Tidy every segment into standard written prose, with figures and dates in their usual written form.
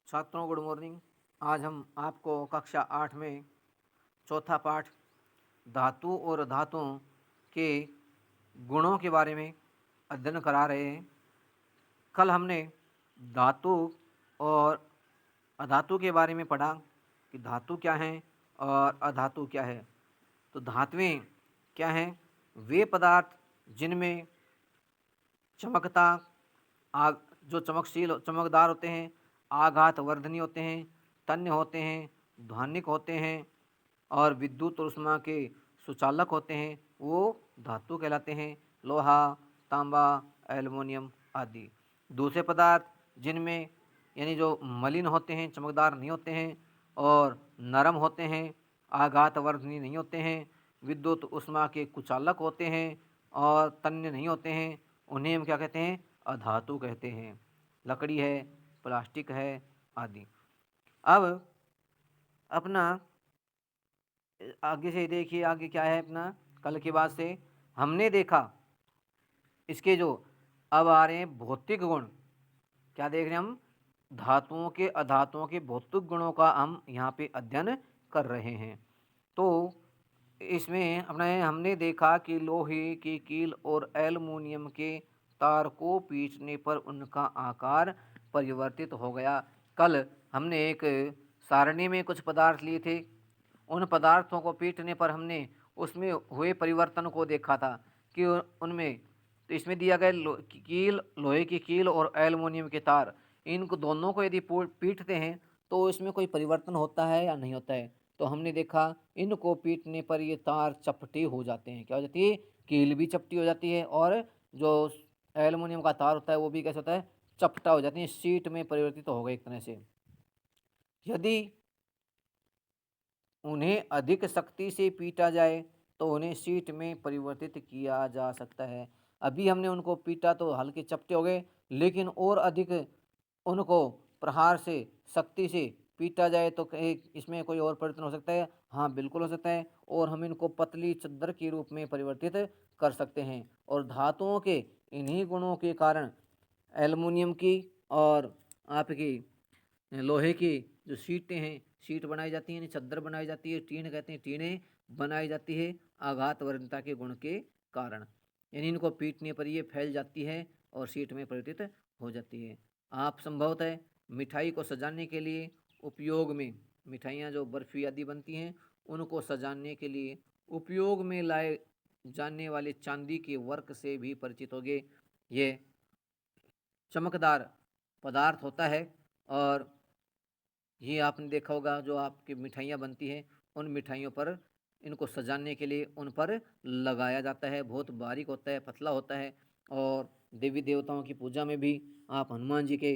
छात्रों good morning. आज हम आपको कक्षा 8 में चौथा पाठ धातु और धातुओं के गुणों के बारे में अध्ययन करा रहे हैं। कल हमने धातु और अधातु के बारे में पढ़ा कि धातु क्या है और अधातु क्या है। तो धातुएं क्या हैं? वे पदार्थ जिनमें चमकता आग जो चमकदार होते हैं, आघात वर्धनी होते हैं, तन्य होते हैं, ध्वनिक होते हैं और विद्युत और ऊष्मा के सुचालक होते हैं, वो धातु कहलाते हैं। लोहा, तांबा, एल्युमिनियम आदि। दूसरे पदार्थ जिनमें यानी जो मलिन होते हैं, चमकदार नहीं होते हैं और नरम होते हैं, आघात वर्धनी नहीं होते हैं, विद्युत ऊष्मा के कुचालक होते हैं और तन्य नहीं होते हैं, उन्हें हम क्या कहते हैं? अधातु कहते हैं। लकड़ी है, प्लास्टिक है आदि। अब अपना आगे से देखिए, आगे क्या है अपना। कल के बाद से हमने देखा इसके जो अब आ रहे हैं भौतिक गुण। क्या देख रहे हैं हम? धातुओं के अधातुओं के भौतिक गुणों का हम यहाँ पे अध्ययन कर रहे हैं। तो इसमें हमने देखा कि लोहे की कील और एल्युमिनियम के तार को पीसने पर उनका आकार परिवर्तित हो गया। कल हमने एक सारणी में कुछ पदार्थ लिए थे। उन पदार्थों को पीटने पर हमने उसमें हुए परिवर्तन को देखा था कि उनमें तो इसमें दिया गया लोहे की कील और एल्युमिनियम के तार, इनको दोनों को यदि पीटते हैं तो इसमें कोई परिवर्तन होता है या नहीं होता है। तो हमने देखा इनको पीटने पर ये तार चपटे हो जाते हैं। क्या हो जाती है? कील भी चपटी हो जाती है और जो एल्युमिनियम का तार होता है वो भी कैसे होता है? चपटा हो जाती है, शीट में परिवर्तित हो गए एक तरह से। यदि उन्हें अधिक सख्ती से पीटा जाए तो उन्हें शीट में परिवर्तित किया जा सकता है। अभी हमने उनको पीटा तो हल्के चपटे हो गए, लेकिन और अधिक उनको प्रहार से सख्ती से पीटा जाए तो इसमें कोई और परिवर्तन हो सकता है? हाँ, बिल्कुल हो सकता है। और हम इनको पतली चद्दर के रूप में परिवर्तित कर सकते हैं। और धातुओं के इन्हीं गुणों के कारण एल्युमिनियम की और आपकी लोहे की जो शीटें हैं, शीट बनाई जाती हैं, चद्दर बनाई जाती है, टीन कहते हैं, टीनें बनाई जाती है आघात वर्णता के गुण के कारण। यानी इनको पीटने पर ये फैल जाती है और शीट में परिवर्तित हो जाती है। आप संभवतः मिठाई को सजाने के लिए उपयोग में, मिठाइयाँ जो बर्फ़ी आदि बनती हैं उनको सजाने के लिए उपयोग में लाए जाने वाले चांदी के वर्क से भी परिचित होंगे। ये चमकदार पदार्थ होता है और ये आपने देखा होगा जो आपकी मिठाइयाँ बनती हैं उन मिठाइयों पर इनको सजाने के लिए उन पर लगाया जाता है। बहुत बारीक होता है, पतला होता है। और देवी देवताओं की पूजा में भी आप हनुमान जी के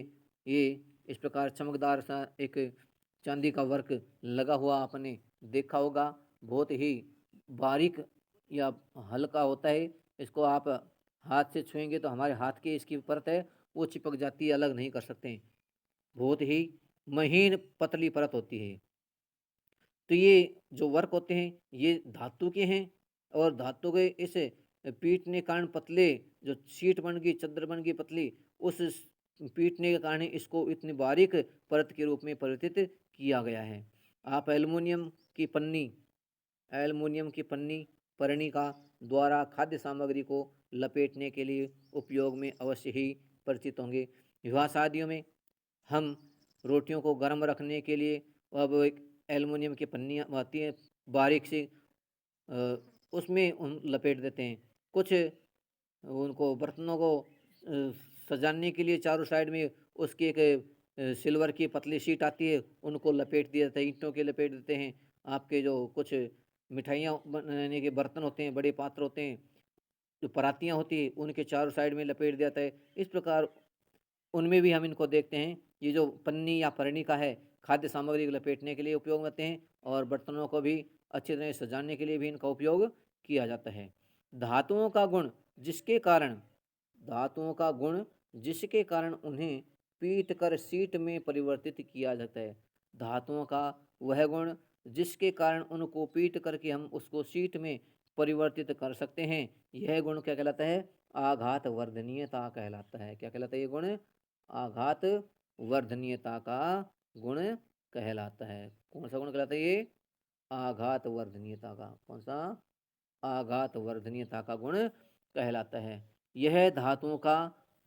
ये इस प्रकार चमकदार सा एक चांदी का वर्क लगा हुआ आपने देखा होगा। बहुत ही बारीक या हल्का होता है। इसको आप हाथ से छुएंगे तो हमारे हाथ की इसकी परत है वो चिपक जाती है, अलग नहीं कर सकते। बहुत ही महीन पतली परत होती है। तो ये जो वर्क होते हैं ये धातु के हैं और धातु के इस पीटने के कारण पतले जो शीट बन गई, चद्दर बन गई पतली, उस पीटने के कारण इसको इतनी बारीक परत के रूप में परिवर्तित किया गया है। आप एल्युमिनियम की पन्नी पर्णिका द्वारा खाद्य सामग्री को लपेटने के लिए उपयोग में अवश्य ही परिचित होंगे। विवाह शादियों में हम रोटियों को गर्म रखने के लिए अब एक एल्युमिनियम की पन्नियाँ आती हैं बारीक सी, उसमें उन लपेट देते हैं। कुछ उनको बर्तनों को सजाने के लिए चारों साइड में उसकी एक सिल्वर की पतली शीट आती है, उनको लपेट दिया जाता है। ईंटों के लपेट देते हैं। आपके जो कुछ मिठाइयाँ बनाने के बर्तन होते हैं, बड़े पात्र होते हैं, जो परातियाँ होती हैं उनके चारों साइड में लपेट दिया जाता है। इस प्रकार उनमें भी हम इनको देखते हैं। ये जो पन्नी या पर्णिका है खाद्य सामग्री को लपेटने के लिए उपयोग में आते हैं और बर्तनों को भी अच्छी तरह सजाने के लिए भी इनका उपयोग किया जाता है। धातुओं का गुण जिसके कारण धातुओं का गुण जिसके कारण उन्हें पीट कर शीट में परिवर्तित किया जाता है। धातुओं का वह गुण जिसके कारण उनको पीट करके हम उसको शीट में परिवर्तित कर सकते हैं, यह गुण क्या कहलाता है? आघात वर्धनीयता कहलाता है। क्या कहलाता है ये गुण? आघात वर्धनीयता का गुण कहलाता है। कौन सा गुण कहलाता है ये? आघात वर्धनीयता का। कौन सा? आघात वर्धनीयता का गुण कहलाता है। यह धातुओं का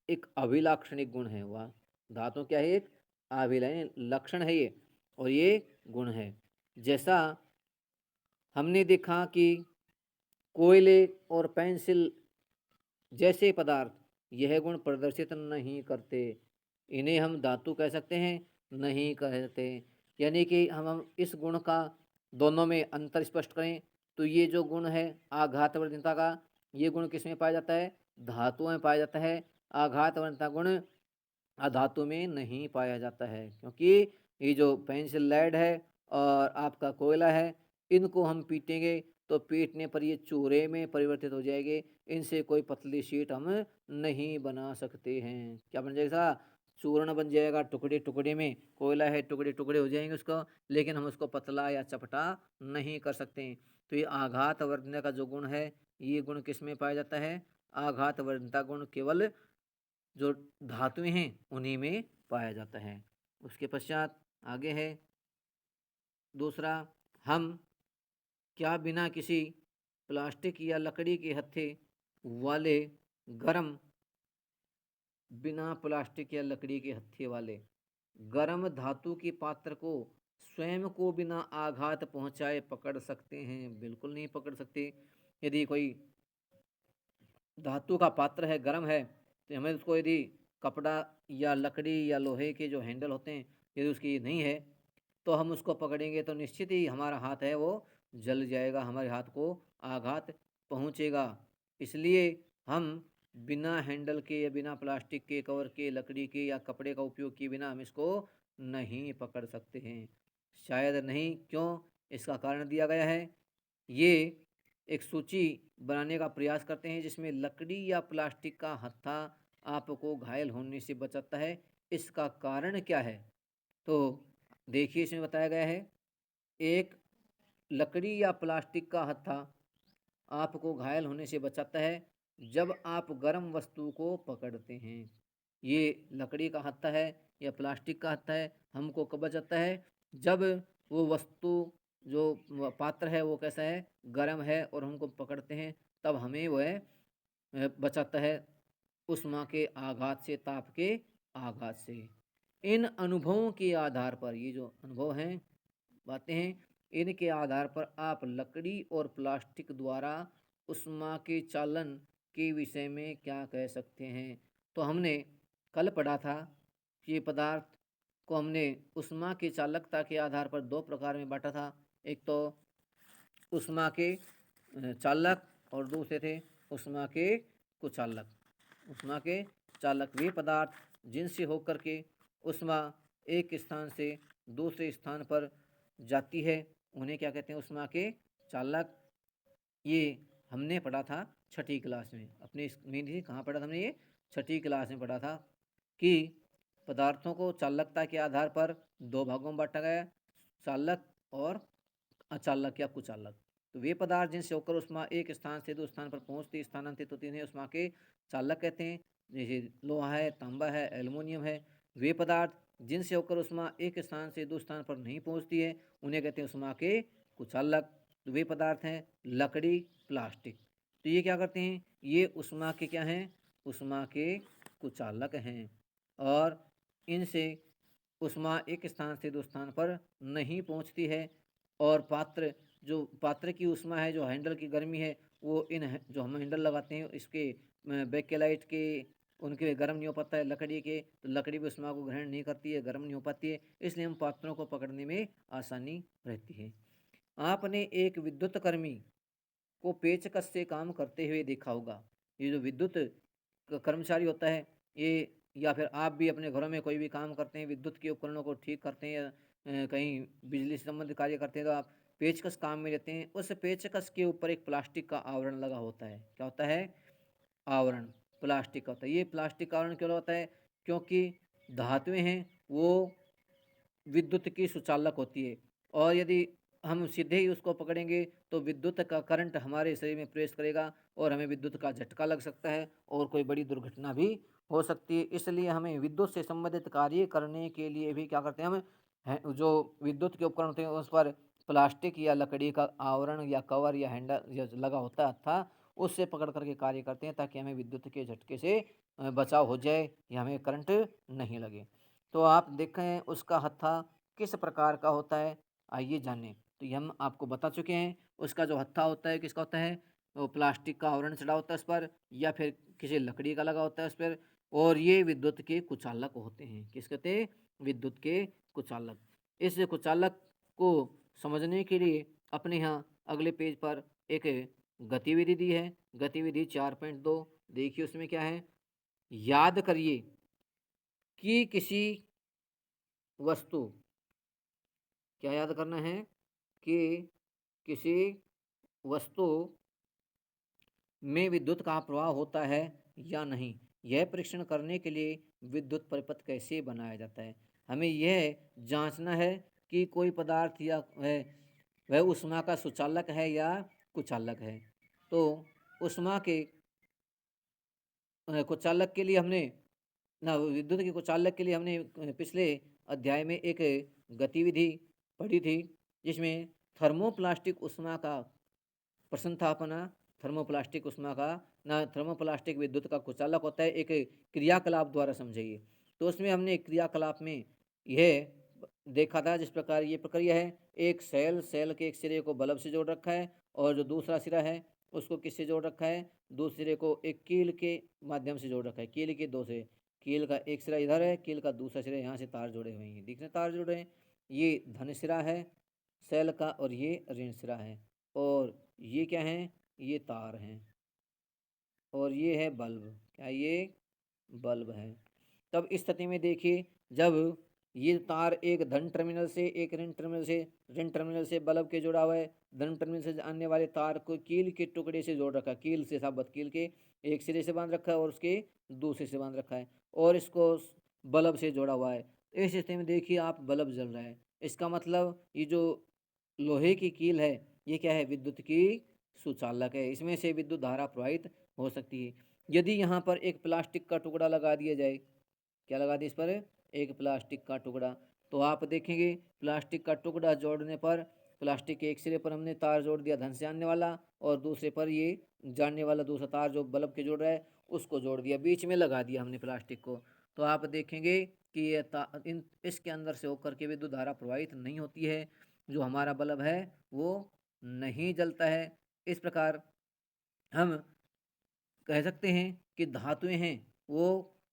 एक अभिलाक्षणिक गुण है। वह धातु क्या है? एक लक्षण है ये, और ये गुण है। जैसा हमने देखा कि कोयले और पेंसिल जैसे पदार्थ यह गुण प्रदर्शित नहीं करते, इन्हें हम धातु कह सकते हैं? नहीं कहते। यानी कि हम इस गुण का दोनों में अंतर स्पष्ट करें तो ये जो गुण है आघातवर्धनता का, ये गुण किस में पाया जाता है? धातुओं में पाया जाता है। आघातवर्धनता गुण अधातु में नहीं पाया जाता है, क्योंकि ये जो पेंसिल लेड है और आपका कोयला है, इनको हम पीटेंगे तो पीटने पर ये चूरे में परिवर्तित हो जाएंगे। इनसे कोई पतली शीट हम नहीं बना सकते हैं। क्या बन जाएगा? चूर्ण बन जाएगा टुकड़े टुकड़े में। कोयला है, टुकड़े टुकड़े हो जाएंगे उसको, लेकिन हम उसको पतला या चपटा नहीं कर सकते। तो ये आघात वर्धने का जो गुण है, ये गुण किस में पाया जाता है? आघात वर्धनता गुण केवल जो धातुएं हैं उन्हीं में पाया जाता है। उसके पश्चात आगे है दूसरा, हम क्या बिना किसी प्लास्टिक या लकड़ी के हत्थे वाले गर्म बिना प्लास्टिक या लकड़ी के हत्थे वाले गर्म धातु के पात्र को स्वयं को बिना आघात पहुंचाए पकड़ सकते हैं? बिल्कुल नहीं पकड़ सकते। यदि कोई धातु का पात्र है, गर्म है, तो हमें उसको यदि कपड़ा या लकड़ी या लोहे के जो हैंडल होते हैं यदि उसकी नहीं है तो हम उसको पकड़ेंगे तो निश्चित ही हमारा हाथ है वो जल जाएगा, हमारे हाथ को आघात पहुंचेगा। इसलिए हम बिना हैंडल के या बिना प्लास्टिक के कवर के, लकड़ी के या कपड़े का उपयोग किए बिना हम इसको नहीं पकड़ सकते हैं। शायद नहीं, क्यों? इसका कारण दिया गया है। ये एक सूची बनाने का प्रयास करते हैं जिसमें लकड़ी या प्लास्टिक का हत्था आपको घायल होने से बचाता है। इसका कारण क्या है? तो देखिए, इसमें बताया गया है, एक लकड़ी या प्लास्टिक का हत्था आपको घायल होने से बचाता है जब आप गर्म वस्तु को पकड़ते हैं। ये लकड़ी का हत्था है या प्लास्टिक का हत्था है, हमको कब बचाता है? जब वो वस्तु जो पात्र है वो कैसा है? गर्म है, और हमको पकड़ते हैं तब हमें वह बचाता है उष्मा के आघात से, ताप के आघात से। इन अनुभवों के आधार पर, ये जो अनुभव हैं, बातें हैं, इनके आधार पर आप लकड़ी और प्लास्टिक द्वारा उष्मा के चालन के विषय में क्या कह सकते हैं? तो हमने कल पढ़ा था कि ये पदार्थ को हमने उष्मा की चालकता के आधार पर दो प्रकार में बांटा था। एक तो उष्मा के चालक, और दूसरे थे उष्मा के कुचालक। उष्मा के चालक वे पदार्थ जिनसे होकर के उष्मा एक स्थान से दूसरे स्थान पर जाती है, उन्हें क्या कहते हैं? उष्मा के चालक। ये हमने पढ़ा था छठी क्लास में। अपने में कहाँ पढ़ा था हमने? ये छठी क्लास में पढ़ा था कि पदार्थों को चालकता के आधार पर दो भागों में बांटा गया, चालक और अचालक या कुचालक। तो वे पदार्थ जिनसे होकर उष्मा एक स्थान से दो स्थान पर पहुंचती, स्थानांतरित होती है, उष्मा के चालक कहते हैं। जैसे लोहा है, तांबा है, एल्युमिनियम है। वे पदार्थ जिनसे होकर उष्मा एक स्थान से दो स्थान पर नहीं पहुंचती है, उन्हें कहते हैं उष्मा के कुचालक। तो वे पदार्थ हैं लकड़ी, प्लास्टिक। तो ये क्या करते हैं? ये उष्मा के क्या हैं? उष्मा के कुचालक हैं। और इनसे उष्मा एक स्थान से दो स्थान पर नहीं पहुंचती है। और पात्र की उष्मा है, जो हैंडल की गर्मी है, वो जो हम हैंडल लगाते हैं इसके बेकेलाइट के, उनके गर्म नहीं हो पाता है। लकड़ी के तो लकड़ी भी उष्मा को ग्रहण नहीं करती है, गर्म नहीं हो पाती है, इसलिए हम पात्रों को पकड़ने में आसानी रहती है। आपने एक विद्युत कर्मी को पेचकस से काम करते हुए देखा होगा। ये जो विद्युत कर्मचारी होता है ये, या फिर आप भी अपने घरों में कोई भी काम करते हैं, विद्युत के उपकरणों को ठीक करते हैं या कहीं बिजली से संबंधित कार्य करते हैं, तो आप पेचकस काम में लेते हैं। उस पेचकस के ऊपर एक प्लास्टिक का आवरण लगा होता है। क्या होता है? आवरण प्लास्टिक का होता है। ये प्लास्टिक का आवरण क्यों होता है? क्योंकि धातुएं हैं वो विद्युत की सुचालक होती है, और यदि हम सीधे ही उसको पकड़ेंगे तो विद्युत का करंट हमारे शरीर में प्रवेश करेगा और हमें विद्युत का झटका लग सकता है और कोई बड़ी दुर्घटना भी हो सकती है। इसलिए हमें विद्युत से संबंधित कार्य करने के लिए भी क्या करते हैं? हम हैं जो विद्युत के उपकरण होते हैं उस पर प्लास्टिक या लकड़ी का आवरण या कवर या हैंडल या लगा होता था, उससे पकड़ करके कार्य करते हैं ताकि हमें विद्युत के झटके से बचाव हो जाए या हमें करंट नहीं लगे। तो आप देखें उसका हत्था किस प्रकार का होता है, आइए जानें। तो ये हम आपको बता चुके हैं, उसका जो हत्था होता है किसका होता है, वो प्लास्टिक का आवरण चढ़ा होता है उस पर या फिर किसी लकड़ी का लगा होता है उस पर, और ये विद्युत के कुचालक होते हैं। किस कहते हैं, विद्युत के कुचालक। इस कुचालक को समझने के लिए अपने यहाँ अगले पेज पर एक गतिविधि दी है, गतिविधि 4.2। देखिए उसमें क्या है, याद करिए कि किसी वस्तु, क्या याद करना है कि किसी वस्तु में विद्युत का प्रवाह होता है या नहीं, यह परीक्षण करने के लिए विद्युत परिपथ कैसे बनाया जाता है। हमें यह जांचना है कि कोई पदार्थ या वह ऊष्मा का सुचालक है या कुचालक है। तो ऊष्मा के कुचालक के लिए हमने ना विद्युत के कुचालक के लिए हमने पिछले अध्याय में एक गतिविधि पढ़ी थी, जिसमें थर्मोप्लास्टिक ऊष्मा का प्रश्न था अपना। थर्मोप्लास्टिक ऊष्मा का ना थर्मोप्लास्टिक विद्युत का कुचालक होता है, एक क्रियाकलाप द्वारा समझाइए। तो उसमें हमने क्रियाकलाप में यह देखा था, जिस प्रकार ये प्रक्रिया है, एक सेल के एक सिरे को बल्ब से जोड़ रखा है और जो दूसरा सिरा है उसको किससे जोड़ रखा है, दूसरे सिरे को एक कील के माध्यम से जोड़ रखा है, कील के दो से, कील का एक सिरा इधर है, कील का दूसरा सिरा यहाँ से तार जोड़े हुए हैं, दिख रहे तार जुड़े हैं। ये धन सिरा है सेल का और ये ऋण सिरा है, और ये क्या है, ये तार हैं, और ये है बल्ब, क्या ये बल्ब है। तब इस स्थिति में देखिए, जब ये तार एक धन टर्मिनल से एक ऋण टर्मिनल से बल्ब के जुड़ा हुआ है, धन टर्मिनल से आने वाले तार को कील के टुकड़े से जोड़ रखा है, कील से साबत कील के एक सिरे से बांध रखा है और उसके दूसरे से बांध रखा है, और इसको बल्ब से जोड़ा हुआ है। इस स्थिति में देखिए आप, बल्ब जल रहा है, इसका मतलब ये जो लोहे की कील है ये क्या है, विद्युत की सुचालक है, इसमें से विद्युत धारा प्रवाहित हो सकती है। यदि यहाँ पर एक प्लास्टिक का टुकड़ा लगा दिया जाए, क्या लगा दिया इस पर, एक प्लास्टिक का टुकड़ा, तो आप देखेंगे प्लास्टिक का टुकड़ा जोड़ने पर प्लास्टिक के एक सिरे पर हमने तार जोड़ दिया धन से आने वाला, और दूसरे पर ये जाने वाला दूसरा तार जो बल्ब के जोड़ रहा है उसको जोड़ दिया, बीच में लगा दिया हमने प्लास्टिक को। तो आप देखेंगे कि ये इसके अंदर से होकर के विद्युत धारा प्रवाहित नहीं होती है, जो हमारा बल्ब है वो नहीं जलता है। इस प्रकार हम कह सकते हैं कि धातुएं हैं वो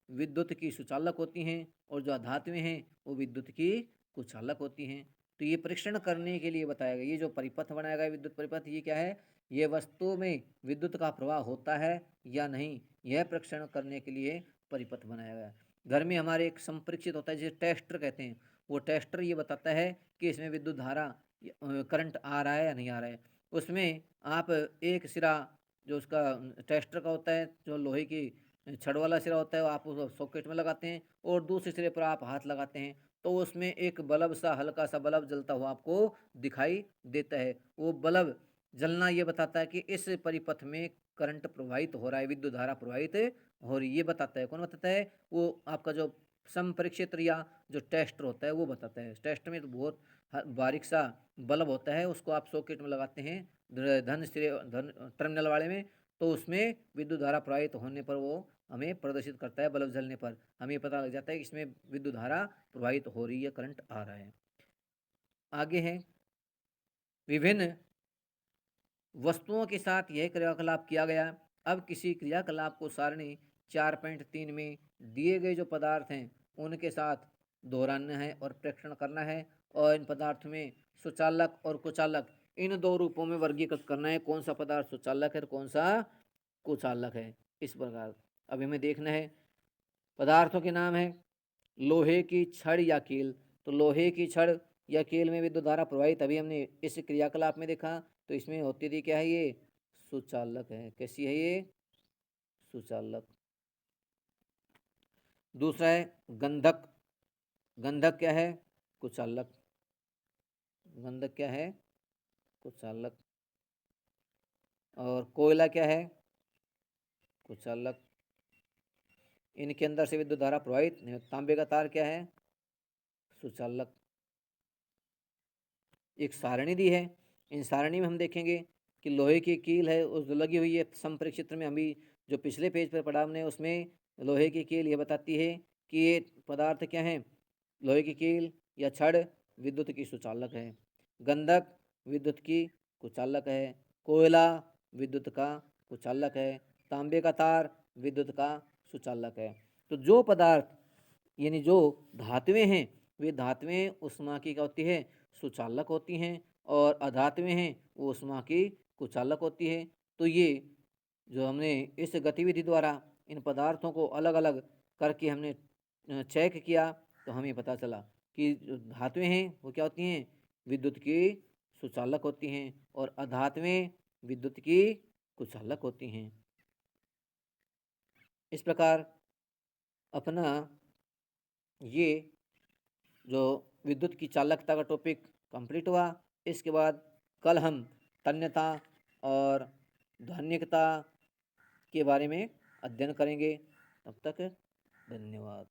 विद्युत की सुचालक होती हैं, और जो अधातुएं हैं वो विद्युत की कुचालक होती हैं। तो ये परीक्षण करने के लिए बताया गया, ये जो परिपथ बनाया गया विद्युत परिपथ, ये क्या है, ये वस्तु में विद्युत का प्रवाह होता है या नहीं, यह परीक्षण करने के लिए परिपथ बनाया गया। घर में हमारे एक संपरीक्षित होता है जिसे टेस्टर कहते हैं, वो टेस्टर ये बताता है कि इसमें विद्युत धारा करंट आ रहा है या नहीं आ रहा है। उसमें आप एक सिरा जो उसका टेस्टर का होता है, जो लोहे की छड़ वाला सिरा होता है, वो आप उसको सॉकेट में लगाते हैं और दूसरे सिरे पर आप हाथ लगाते हैं, तो उसमें एक बल्ब सा, हल्का सा बल्ब जलता हुआ आपको दिखाई देता है। वो बल्ब जलना ये बताता है कि इस परिपथ में करंट प्रवाहित हो रहा है, विद्युत धारा प्रवाहित हो रही है, ये बताता है। कौन बताता है, वो आपका जो संपरीक्षित या जो टेस्टर होता है वो बताता है। टेस्टर में तो बहुत बारीक सा बल्ब होता है, उसको आप सॉकेट में लगाते हैं धन टर्मिनल वाले में, तो उसमें विद्युत धारा प्रवाहित होने पर वो हमें प्रदर्शित करता है, बल्ब जलने पर हमें पता लग जाता है कि इसमें विद्युत धारा प्रवाहित हो रही है, करंट आ रहा है। आगे है, विभिन्न वस्तुओं के साथ यह क्रियाकलाप किया गया। अब किसी क्रियाकलाप को सारणी 4.3 में दिए गए जो पदार्थ हैं उनके साथ दोहराना है और प्रेक्षण करना है, और इन पदार्थ में सुचालक और कुचालक इन दो रूपों में वर्गीकृत करना है, कौन सा पदार्थ सुचालक है और कौन सा कुचालक है। इस प्रकार अभी हमें देखना है, पदार्थों के नाम है लोहे की छड़ या कील। तो लोहे की छड़ या कील में विद्युत धारा प्रवाहित अभी हमने इस क्रियाकलाप में देखा, तो इसमें होती थी क्या है, ये सुचालक है। कैसी है ये, सुचालक। दूसरा है गंधक, गंधक क्या है, कुचालक, गंधक क्या है, कुचालक। और कोयला क्या है, कुचालक, इनके अंदर से विद्युत धारा प्रवाहित नहीं। तांबे का तार क्या है, सुचालक। एक सारणी दी है। इन सारणी में हम देखेंगे कि लोहे की कील है उस जो लगी हुई है संपर्क क्षेत्र में। अभी जो पिछले पेज पर पढ़ा हमने उसमें लोहे की कील ये बताती है कि ये पदार्थ क्या है। लोहे की कील या छड़ विद्युत की सुचालक है। गंधक विद्युत की कुचालक है। कोयला विद्युत का कुचालक है। तांबे का तार विद्युत का सुचालक है। तो जो पदार्थ यानी जो धातुएं हैं वे धातुएं ऊष्मा की क्या होती है, सुचालक होती हैं, और अधातुएं हैं वो ऊष्मा की कुचालक होती है। तो ये जो हमने इस गतिविधि द्वारा इन पदार्थों को अलग अलग करके हमने चेक किया तो हमें पता चला कि जो धातुएं हैं वो क्या होती हैं, विद्युत की सुचालक होती हैं, और अधातुएं विद्युत की कुचालक होती हैं। इस प्रकार अपना ये जो विद्युत की चालकता का टॉपिक कंप्लीट हुआ। इसके बाद कल हम तन्यता और ध्वनिकता के बारे में अध्ययन करेंगे। तब तक धन्यवाद।